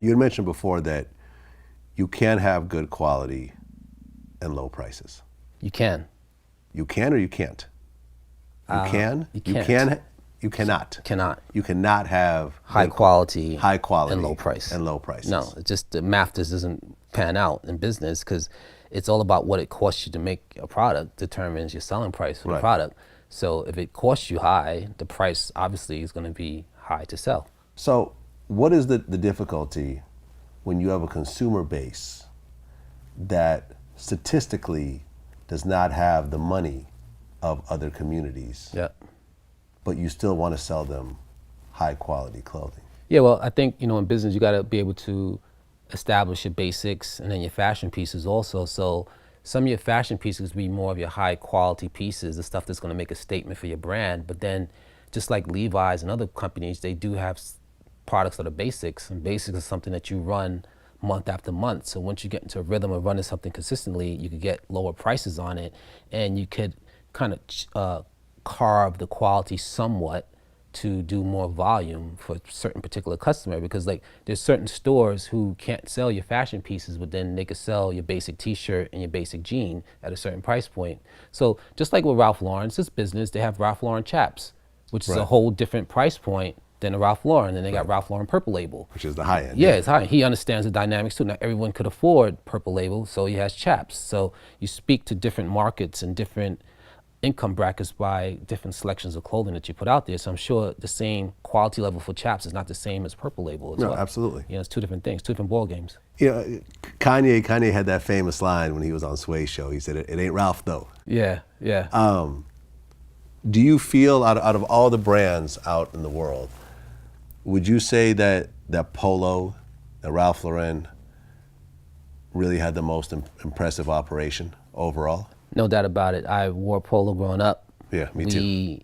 You had mentioned before that you can have good quality and low prices. You can. You can or you can't? You can? You can't. You cannot. Cannot. You cannot have High quality and low price. And low prices. No, it's just the math just doesn't pan out in business because it's all about what it costs you to make a product determines your selling price for the product. So if it costs you high, the price obviously is going to be high to sell. So what is the difficulty when you have a consumer base that statistically does not have the money of other communities, but you still want to sell them high quality clothing? Yeah, well, I think, in business, you got to be able to establish your basics and then your fashion pieces also. So some of your fashion pieces will be more of your high quality pieces, the stuff that's going to make a statement for your brand. But then just like Levi's and other companies, they do have products that are basics, and basics is something that you run month after month. So once you get into a rhythm of running something consistently, you could get lower prices on it, and you could kind of carve the quality somewhat to do more volume for a certain particular customer, because like there's certain stores who can't sell your fashion pieces, but then they could sell your basic t-shirt and your basic jean at a certain price point. So just like with Ralph Lauren's, this business, they have Ralph Lauren chaps, which is a whole different price point than a Ralph Lauren. Then they got Ralph Lauren Purple Label, which is the high end. Yeah, it's high. He understands the dynamics too. Not everyone could afford Purple Label, so he has chaps. So you speak to different markets and different income brackets by different selections of clothing that you put out there. So I'm sure the same quality level for chaps is not the same as Purple Label as well. No, absolutely. It's two different things, two different ball games. Kanye had that famous line when he was on Sway's show. He said, "It ain't Ralph though." Yeah. Do you feel out of all the brands out in the world, would you say that Polo, that Ralph Lauren really had the most impressive operation overall? No doubt about it. I wore Polo growing up. Yeah, me too.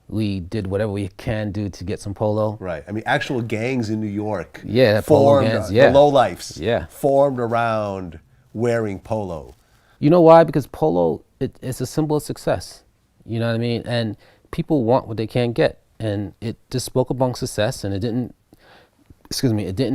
We did whatever we can do to get some Polo. Right. I mean, actual gangs in New York. Yeah, formed, Polo gangs. The lowlifes. Yeah. Formed around wearing Polo. You know why? Because Polo, it's a symbol of success. You know what I mean? And people want what they can't get. And it just spoke among success, and it didn't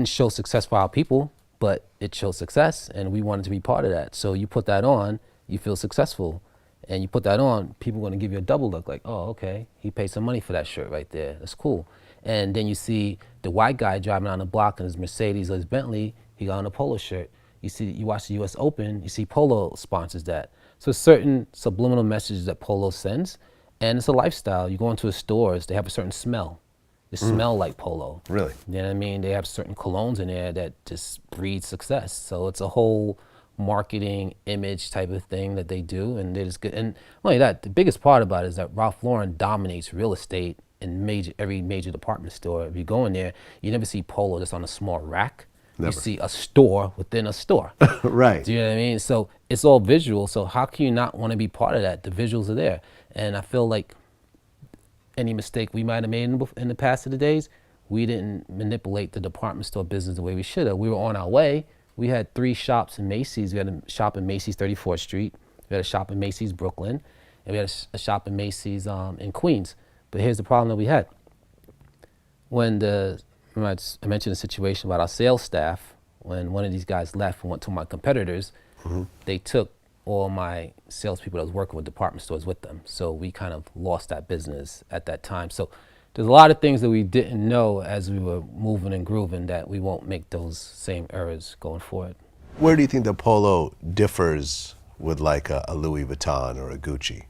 show success for our people, but it showed success, and we wanted to be part of that. So you put that on, you feel successful, and you put that on, people are going to give you a double look, like, oh, okay, he paid some money for that shirt right there. That's cool. And then you see the white guy driving on the block in his Mercedes or his Bentley, he got on a Polo shirt. You watch the US Open, you see Polo sponsors that. So certain subliminal messages that Polo sends, and it's a lifestyle. You go into the stores, they have a certain smell. They smell like Polo. Really? You know what I mean? They have certain colognes in there that just breed success. So it's a whole marketing image type of thing that they do, and they're just good. And not only that, the biggest part about it is that Ralph Lauren dominates real estate in every major department store. If you go in there, you never see Polo just on a small rack. Never. You see a store within a store. Right. Do you know what I mean? So it's all visual. So how can you not want to be part of that? The visuals are there. And I feel like any mistake we might have made in the past of the days, we didn't manipulate the department store business the way we should have. We were on our way. We had 3 shops in Macy's. We had a shop in Macy's 34th Street. We had a shop in Macy's Brooklyn. And we had a shop in Macy's in Queens. But here's the problem that we had. I mentioned a situation about our sales staff. When one of these guys left and went to my competitors, they took all my salespeople that was working with department stores with them. So we kind of lost that business at that time. So there's a lot of things that we didn't know as we were moving and grooving that we won't make those same errors going forward. Where do you think the Polo differs with like a Louis Vuitton or a Gucci?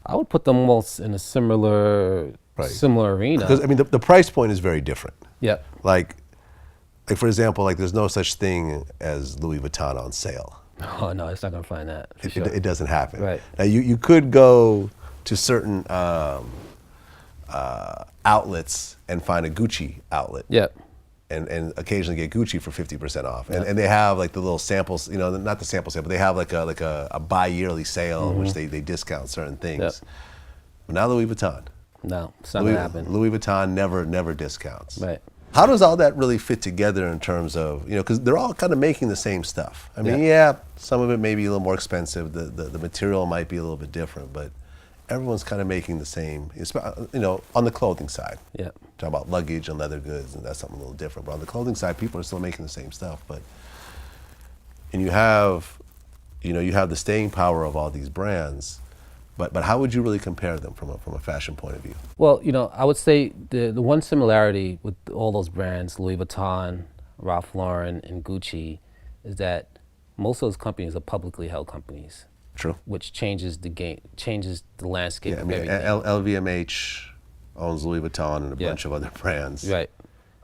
I would put them almost in a similar arena. Because I mean, the price point is very different. Yeah. Like for example, like there's no such thing as Louis Vuitton on sale. Oh no, it's not gonna find that. Sure. It doesn't happen. Right. Now you could go to certain outlets and find a Gucci outlet. Yeah. And occasionally get Gucci for 50% off. And they have like the little samples, not the sample sale, but they have like a bi-yearly sale in which they discount certain things. Yep. But now Louis Vuitton. No, it's not gonna happen. Louis Vuitton never discounts. Right. How does all that really fit together in terms of, because they're all kind of making the same stuff. I mean, yeah, some of it may be a little more expensive. The material might be a little bit different, but everyone's kind of making the same, on the clothing side. Yeah. Talk about luggage and leather goods, and that's something a little different. But on the clothing side, people are still making the same stuff. And you have the staying power of all these brands. But how would you really compare them from a fashion point of view? Well, I would say the one similarity with all those brands, Louis Vuitton, Ralph Lauren, and Gucci, is that most of those companies are publicly held companies. True. Which changes the landscape Yeah, of everything. LVMH owns Louis Vuitton and a bunch of other brands. Right.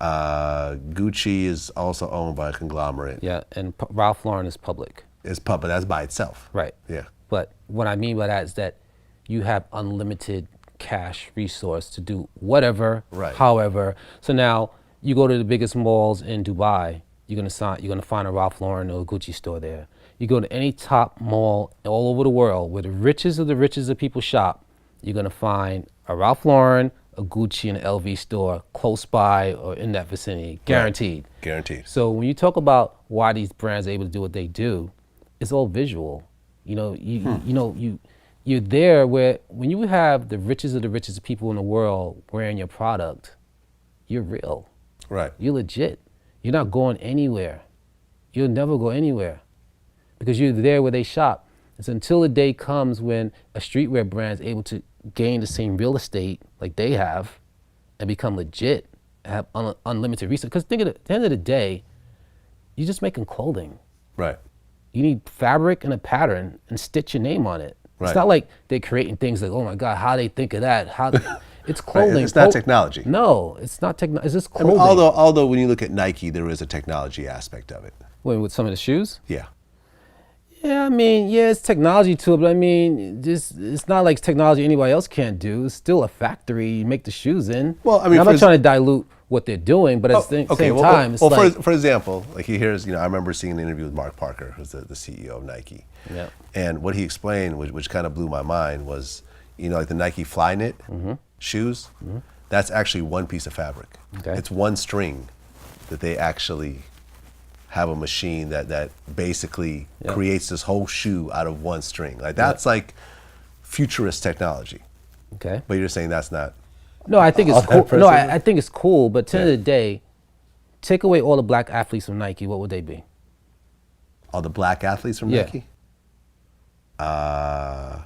Gucci is also owned by a conglomerate. Yeah, and Ralph Lauren is public. It's public, that's by itself. Right. Yeah. But what I mean by that is that you have unlimited cash resource to do whatever, however. So now you go to the biggest malls in Dubai, you're gonna find a Ralph Lauren or a Gucci store there. You go to any top mall all over the world where the richest of people shop, you're gonna find a Ralph Lauren, a Gucci, and an LV store close by or in that vicinity, guaranteed. Right. Guaranteed. So when you talk about why these brands are able to do what they do, it's all visual. You're there where when you have the richest of people in the world wearing your product, you're real. Right. You're legit. You're not going anywhere. You'll never go anywhere because you're there where they shop. It's until the day comes when a streetwear brand is able to gain the same real estate like they have and become legit, have unlimited resources. Because think at the end of the day, you're just making clothing. Right. You need fabric and a pattern and stitch your name on it. Right. It's not like they're creating things like, oh my God, how they think of that? It's clothing. Right. It's not technology. No, it's not technology. It's just clothing. Although when you look at Nike, there is a technology aspect of it. Wait, with some of the shoes? Yeah. Yeah, it's technology to it, but it's not like technology anybody else can't do. It's still a factory you make the shoes in. Well, I'm not trying to dilute what they're doing, but at the same time, it's like... For example, like here's, I remember seeing an interview with Mark Parker, who's the CEO of Nike. Yeah. And what he explained, which kind of blew my mind, was, like the Nike Flyknit shoes, that's actually one piece of fabric. Okay. It's one string that they actually have a machine that basically creates this whole shoe out of one string. Like that's like futurist technology. Okay. But you're saying that's not. No, I think it's cool. No, I think it's cool. But at the end of the day, take away all the black athletes from Nike, what would they be? All the black athletes from Nike? I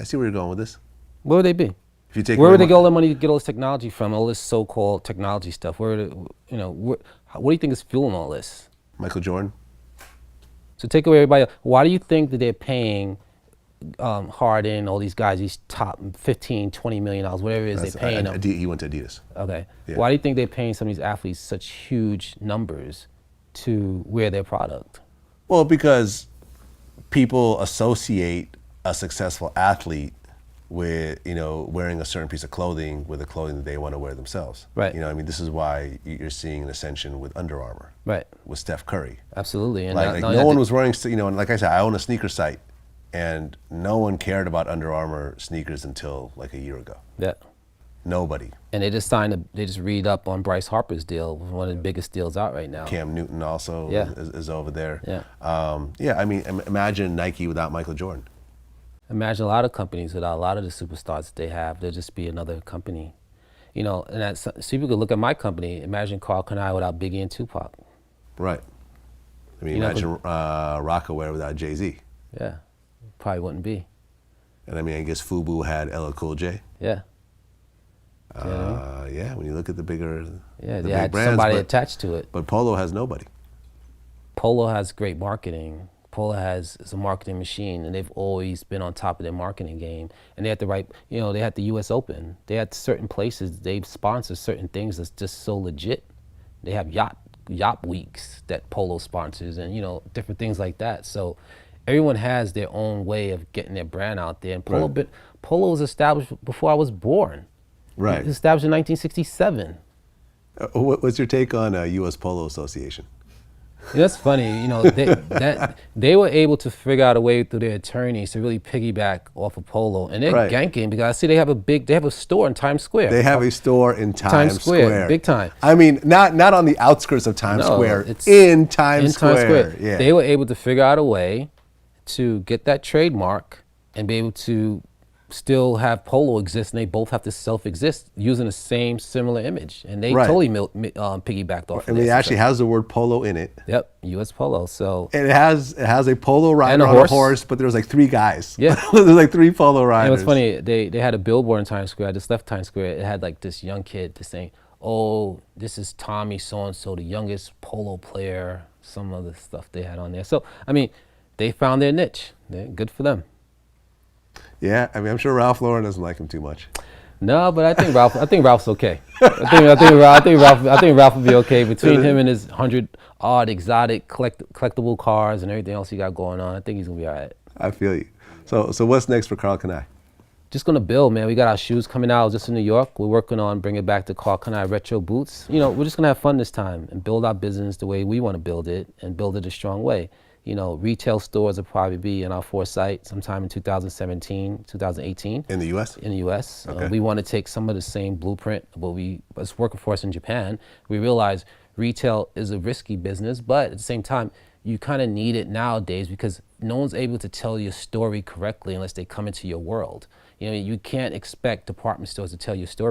see where you're going with this. Where would they be? If you take where would they get all the money to get all this technology from? All this so-called technology stuff. What do you think is fueling all this? Michael Jordan. So take away everybody else. Why do you think that they're paying Harden, all these guys, these top $15, $20 million, whatever it is they're paying them? He went to Adidas. Okay. Yeah. Why do you think they're paying some of these athletes such huge numbers to wear their product? Well, because people associate a successful athlete with, wearing a certain piece of clothing with the clothing that they want to wear themselves. Right. This is why you're seeing an ascension with Under Armour. Right. With Steph Curry. Absolutely. And like no one was wearing, and like I said, I own a sneaker site, and no one cared about Under Armour sneakers until like a year ago. Yeah. Nobody. And they just read up on Bryce Harper's deal, one of the biggest deals out right now. Cam Newton also is over there. Yeah. Imagine Nike without Michael Jordan. Imagine a lot of companies without a lot of the superstars that they have. They'll just be another company. And that's, so people could look at my company. Imagine Karl Kani without Biggie and Tupac. Right. Imagine Rockaware without Jay-Z. Yeah, probably wouldn't be. And I guess FUBU had LL Cool J. Yeah. Yeah, when you look at the bigger, yeah, the they big had brands, somebody attached to it. But Polo has nobody. Polo has great marketing. Polo is a marketing machine, and they've always been on top of their marketing game. And they had they had the U.S. Open. They had certain places, they've sponsored certain things that's just so legit. They have yacht weeks that Polo sponsors and, different things like that. So everyone has their own way of getting their brand out there. And Polo was established before I was born. Right. It was established in 1967. What's your take on U.S. Polo Association? That's funny, they were able to figure out a way through their attorneys to really piggyback off of Polo, and they're ganking because I see they have a store in Times Square. They have a store in Times Square, big time. Not on the outskirts of Times Square, it's in Times Square. Yeah. They were able to figure out a way to get that trademark and be able to still have Polo exist, and they both have to self-exist using the same similar image, and they Right. totally piggybacked off. And of it this. actually has the word polo in it. Yep, U.S. Polo. So And it has a polo rider And a on horse. a horse, but there was like 3 guys. Yeah. There's like 3 polo riders. and what's funny, they had a billboard in Times Square. I just left Times Square. It had like this young kid just saying, "Oh, this is Tommy so and so, the youngest polo player." Some of the stuff they had on there. So I mean, they found their niche. Good for them. Yeah, I mean, I'm sure Ralph Lauren doesn't like him too much. No, but I think Ralph's okay. I think Ralph will be okay between him and his 100 odd exotic collectible cars and everything else he got going on. I think he's gonna be all right. I feel you. So what's next for Karl Kani? Just gonna build, man. We got our shoes coming out just in New York. We're working on bringing back the Karl Kani retro boots. You know, we're just gonna have fun this time and build our business the way we want to build it and build it a strong way. You know, retail stores will probably be in our foresight sometime in 2017, 2018. In the U.S.? In the U.S. Okay. We want to take some of the same blueprint, but it's working for us in Japan. We realize retail is a risky business, but at the same time, you kind of need it nowadays because no one's able to tell your story correctly unless they come into your world. You know, you can't expect department stores to tell your story